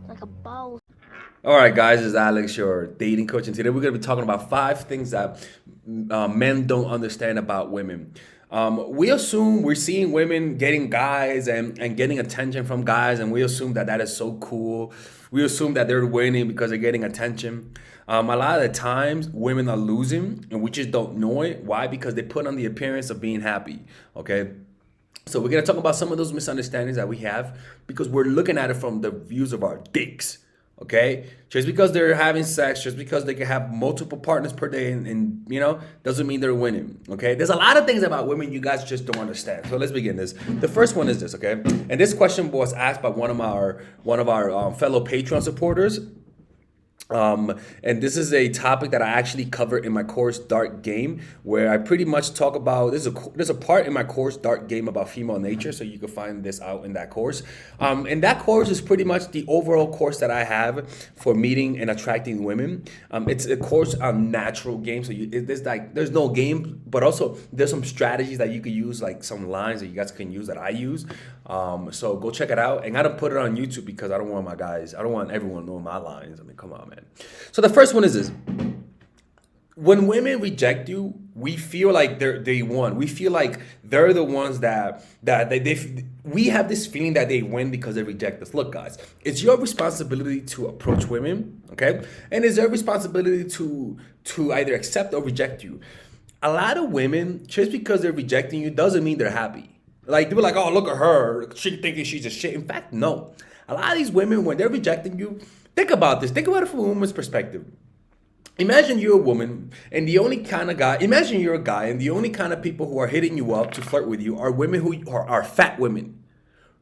like a boss. All right, guys, this is Alex, your dating coach, and today we're going to be talking about 5 things that men don't understand about women. We assume we're seeing women getting guys and getting attention from guys, and we assume that that is so cool. We assume that they're winning because they're getting attention. A lot of the times, women are losing, and we just don't know it. Why? Because they put on the appearance of being happy. Okay. So we're gonna talk about some of those misunderstandings that we have because we're looking at it from the views of our dicks. Okay, just because they're having sex, just because they can have multiple partners per day, and doesn't mean they're winning. Okay, there's a lot of things about women you guys just don't understand. So let's begin this. The first one is this. Okay, and this question was asked by one of our fellow Patreon supporters. And this is a topic that I actually cover in my course Dark Game, where I pretty much talk about there's a part in my course Dark Game about female nature, so you can find this out in that course. And that course is pretty much the overall course that I have for meeting and attracting women. It's a course on natural game, so there's no game, but also there's some strategies that you could use, like some lines that you guys can use that I use. So go check it out, and I don't put it on YouTube because I don't want everyone knowing my lines. I mean, come on, man. So the first one is this: when women reject you, we feel like they won. We feel like they're the ones that we have this feeling that they win because they reject us. Look, guys, it's your responsibility to approach women, okay? And it's their responsibility to either accept or reject you. A lot of women, just because they're rejecting you, doesn't mean they're happy. Like, they were like, oh, look at her. She thinking she's a shit. In fact, no. A lot of these women, when they're rejecting you, think about this. Think about it from a woman's perspective. Imagine you're a woman and the only kind of guy, imagine you're a guy and the only kind of people who are hitting you up to flirt with you are women who are fat women.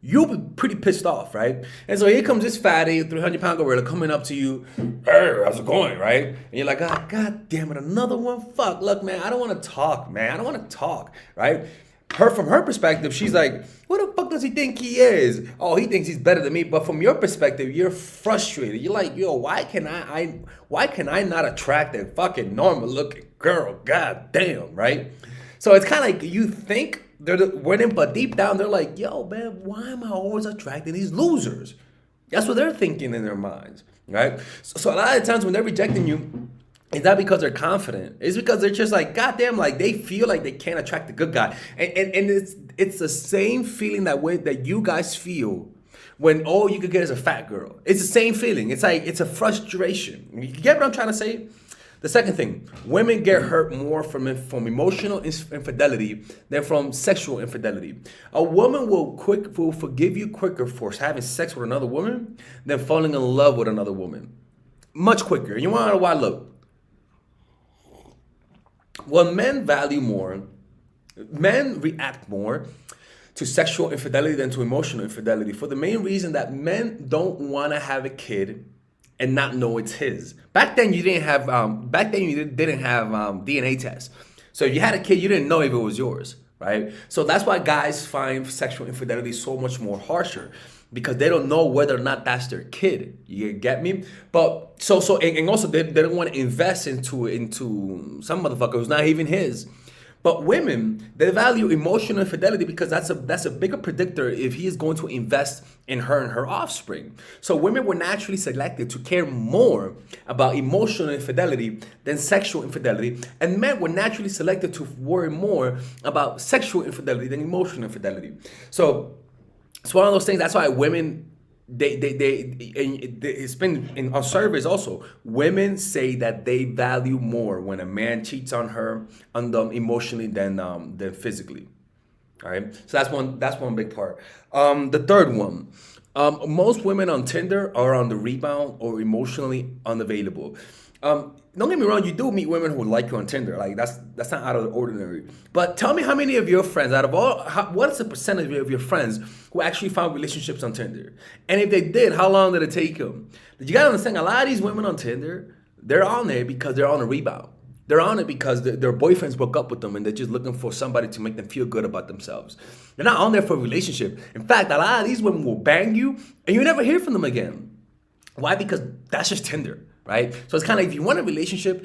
You'll be pretty pissed off, right? And so here comes this fatty, 300-pound gorilla coming up to you. Hey, how's it going, right? And you're like, oh, God damn it, another one? Fuck, look, man, I don't want to talk, man. I don't want to talk, right? From her perspective, she's like, what the fuck does he think he is? Oh, he thinks he's better than me. But from your perspective, you're frustrated. You're like, yo, why can I not attract a fucking normal looking girl? God damn, right? So it's kind of like you think they're winning, but deep down they're like, yo, man, why am I always attracting these losers? That's what they're thinking in their minds, right? So a lot of times when they're rejecting you, it's not because they're confident. It's because they're just like, goddamn, like they feel like they can't attract a good guy. And it's the same feeling that you guys feel when all you could get is a fat girl. It's the same feeling. It's like, it's a frustration. You get what I'm trying to say? The second thing, women get hurt more from emotional infidelity than from sexual infidelity. A woman will forgive you quicker for having sex with another woman than falling in love with another woman. Much quicker. You want to know why? Look. Well, men react more to sexual infidelity than to emotional infidelity for the main reason that men don't want to have a kid and not know it's his. Back then you didn't have DNA tests. So if you had a kid, you didn't know if it was yours, right? So that's why guys find sexual infidelity so much more harsher, because they don't know whether or not that's their kid. You get me? But and also they don't want to invest into some motherfucker who's not even his. But women, they value emotional infidelity because that's a bigger predictor if he is going to invest in her and her offspring. So women were naturally selected to care more about emotional infidelity than sexual infidelity, and men were naturally selected to worry more about sexual infidelity than emotional infidelity. So it's one of those things. That's why women, it's been on surveys also. Women say that they value more when a man cheats on them emotionally than physically. All right. So that's one big part. The third one. Most women on Tinder are on the rebound or emotionally unavailable. Don't get me wrong, you do meet women who like you on Tinder. Like that's not out of the ordinary. But tell me how many of your friends, what's the percentage of your friends who actually found relationships on Tinder? And if they did, how long did it take them? You gotta understand, a lot of these women on Tinder, they're on there because they're on a rebound. They're on it because their boyfriends broke up with them and they're just looking for somebody to make them feel good about themselves. They're not on there for a relationship. In fact, a lot of these women will bang you and you never hear from them again. Why? Because that's just Tinder. Right? So it's kind of like, if you want a relationship,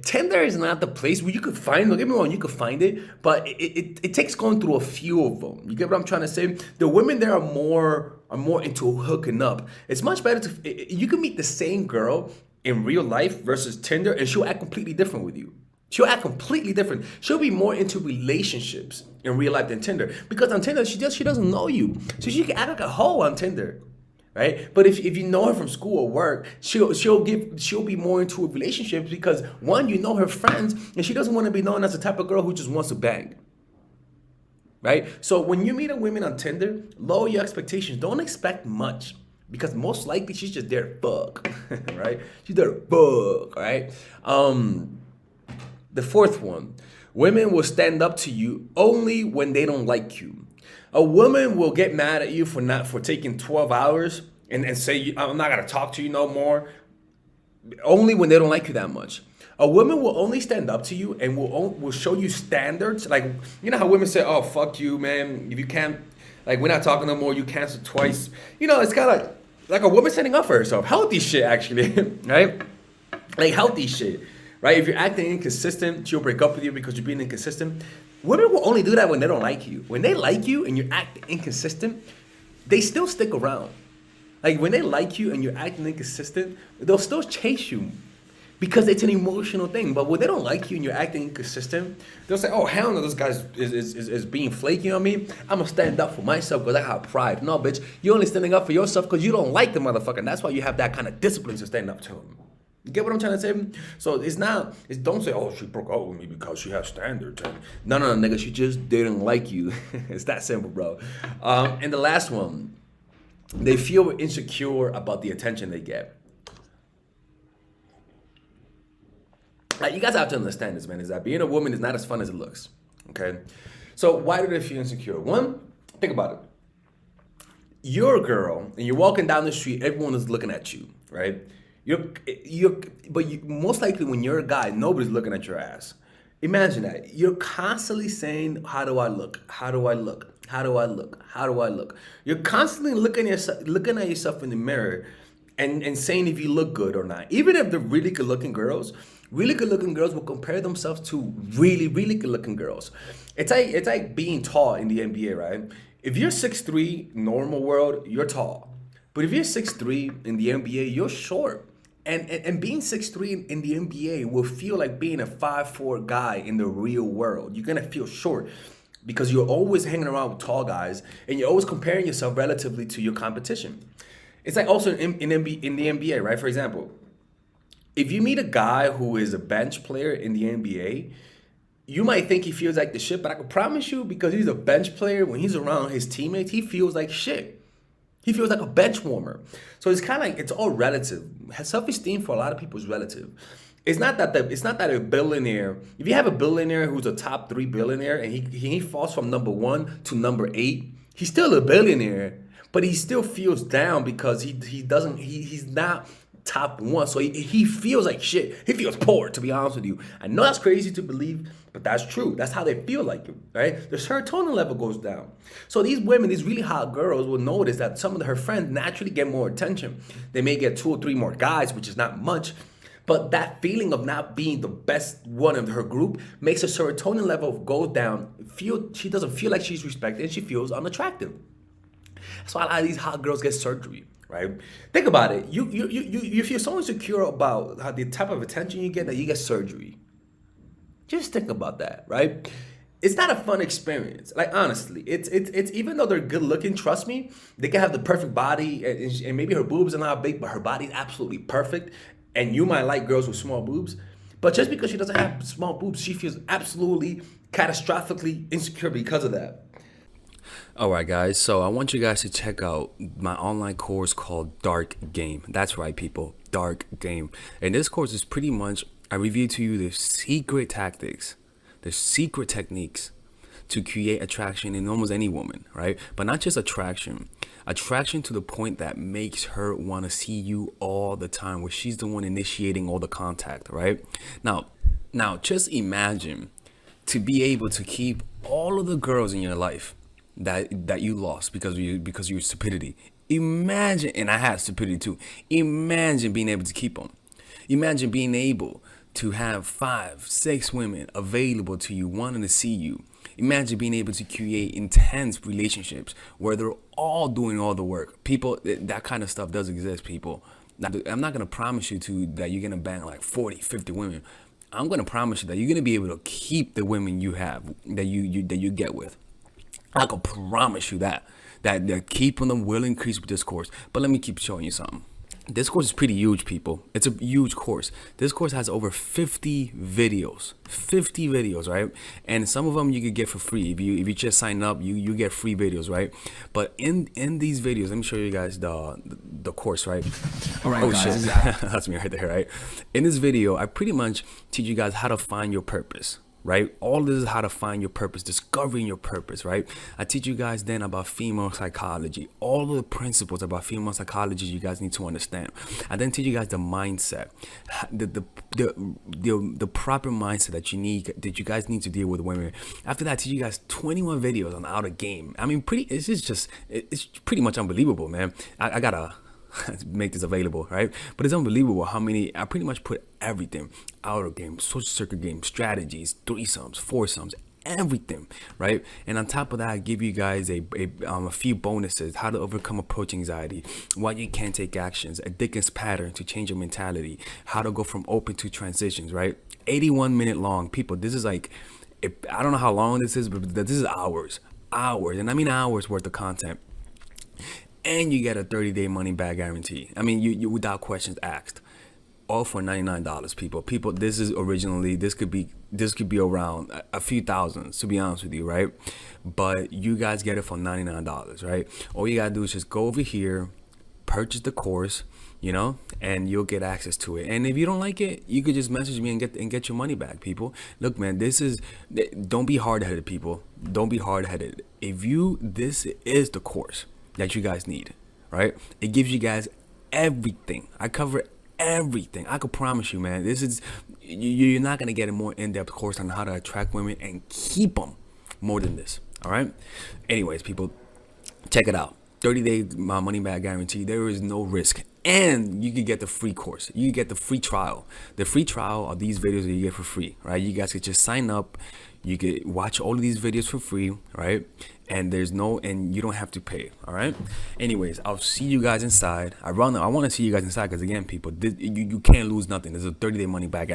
Tinder is not the place where you could find, don't get me wrong, you could find it, but it takes going through a few of them. You get what I'm trying to say? The women there are more are more into hooking up. It's much better to, you can meet the same girl in real life versus Tinder, and she'll act completely different with you. She'll act completely different. She'll be more into relationships in real life than Tinder. Because on Tinder, she doesn't know you. So she can act like a hoe on Tinder. Right? But if you know her from school or work, she'll be more into relationships because one, you know her friends, and she doesn't want to be known as the type of girl who just wants to bang. Right? So when you meet a woman on Tinder, lower your expectations. Don't expect much. Because most likely she's just there to fuck. Right? She's there to fuck, right? The fourth one, women will stand up to you only when they don't like you. A woman will get mad at you for taking 12 hours and say, I'm not gonna talk to you no more, only when they don't like you that much. A woman will only stand up to you and will show you standards. Like, you know how women say, oh, fuck you, man. If you can't, like, we're not talking no more, you cancel twice. You know, it's kind of like a woman standing up for herself. Healthy shit, actually, right? Like, healthy shit, right? If you're acting inconsistent, she'll break up with you because you're being inconsistent. Women will only do that when they don't like you. When they like you and you're acting inconsistent, they still stick around. Like, when they like you and you're acting inconsistent, they'll still chase you because it's an emotional thing. But when they don't like you and you're acting inconsistent, they'll say, oh, hell no, this guy is being flaky on me. I'm going to stand up for myself because I have pride. No, bitch, you're only standing up for yourself because you don't like the motherfucker. And that's why you have that kind of discipline to stand up to him. You get what I'm trying to say? So don't say, oh, she broke up with me because she has standards. And no, nigga, she just didn't like you. It's that simple, bro. And the last one, they feel insecure about the attention they get. Like, you guys have to understand this, man, is that being a woman is not as fun as it looks, okay? So why do they feel insecure? One, think about it. You're a girl, and you're walking down the street, everyone is looking at you, right? But most likely when you're a guy, nobody's looking at your ass. Imagine that. You're constantly saying, how do I look? How do I look? How do I look? How do I look? You're constantly looking at yourself in the mirror and saying if you look good or not. Even if they're really good looking girls will compare themselves to really, really good looking girls. It's like being tall in the NBA, right? If you're 6'3", normal world, you're tall. But if you're 6'3" in the NBA, you're short. And being 6'3" in the NBA will feel like being a 5'4" guy in the real world. You're gonna feel short because you're always hanging around with tall guys and you're always comparing yourself relatively to your competition. It's like also in the NBA, right? For example, if you meet a guy who is a bench player in the NBA, you might think he feels like the shit, but I can promise you, because he's a bench player, when he's around his teammates, he feels like shit. He feels like a bench warmer. So it's kind of like, it's all relative. Self-esteem for a lot of people is relative. It's not that a billionaire, if you have a billionaire who's a top 3 billionaire and he falls from number 1 to number 8, he's still a billionaire, but he still feels down because he's not top 1. So he feels like shit. He feels poor, to be honest with you. I know that's crazy to believe, but that's true. That's how they feel like it, right? The serotonin level goes down. So these women, these really hot girls, will notice that some of her friends naturally get more attention. They may get 2 or 3 more guys, which is not much, but that feeling of not being the best one of her group makes her serotonin level go down. She doesn't feel like she's respected, and she feels unattractive. That's why a lot of these hot girls get surgery. Right? Think about it. You feel so insecure about how the type of attention you get that you get surgery. Just think about that, right? It's not a fun experience. Like, honestly, it's even though they're good looking, trust me, they can have the perfect body and maybe her boobs are not big, but her body's absolutely perfect. And you might like girls with small boobs, but just because she doesn't have small boobs, she feels absolutely catastrophically insecure because of that. All right, guys. So I want you guys to check out my online course called Dark Game. That's right, people. Dark Game. And this course is pretty much, I review to you the secret tactics, the secret techniques to create attraction in almost any woman, right? But not just attraction to the point that makes her want to see you all the time, where she's the one initiating all the contact, right? Now just imagine to be able to keep all of the girls in your life that you lost because of your stupidity. Imagine, and I had stupidity too. Imagine being able to keep them. Imagine being able to have 5, 6 women available to you, wanting to see you. Imagine being able to create intense relationships where they're all doing all the work. People, that kind of stuff does exist, people. Now, I'm not gonna promise you that you're gonna bang like 40, 50 women. I'm gonna promise you that you're gonna be able to keep the women you have, that you get with. I can promise you that keeping them will increase with this course. But let me keep showing you something. This course is pretty huge, people. It's a huge course. This course has over 50 videos. 50 videos, right? And some of them you could get for free. If you just sign up, you get free videos, right? But in these videos, let me show you guys the course, right? All right, Oh guys. shit. That's me right there, right? In this video, I pretty much teach you guys how to find your purpose. Right? All this is how to find your purpose, discovering your purpose, right? I teach you guys then about female psychology, all of the principles about female psychology you guys need to understand. I then teach you guys the mindset, the proper mindset that you guys need to deal with women. After that, I teach you guys 21 videos on how to game. I mean, it's pretty much unbelievable, man. I gotta make this available, right? But it's unbelievable how many I pretty much put everything: outer game, social circuit game, strategies, threesomes, foursomes, everything, right? And on top of that, I give you guys a few bonuses: how to overcome approach anxiety, why you can't take actions, a Dickens pattern to change your mentality, how to go from open to transitions, right? 81-minute long, people. This is like, I don't know how long this is, but this is hours, and I mean hours worth of content. And you get a 30-day money back guarantee. I mean, you without questions asked. All for $99, people. This could be around a few thousands, to be honest with you, right? But you guys get it for $99, right? All you gotta do is just go over here, purchase the course, and you'll get access to it. And if you don't like it, you could just message me and get your money back, people. Look, man, don't be hard-headed, people. Don't be hard-headed. This is the course that you guys need, right? It gives you guys everything. I cover everything. I could promise you, man, you're not gonna get a more in-depth course on how to attract women and keep them more than this. All right. Anyways, people, check it out. 30-day money back guarantee. There is no risk, and you can get the free course. You can get the free trial. The free trial are these videos that you get for free, right? You guys could just sign up. You could watch all of these videos for free, right? And you don't have to pay. All right. Anyways, I'll see you guys inside. I want to see you guys inside because, again, people, you can't lose nothing. There's a 30-day money back.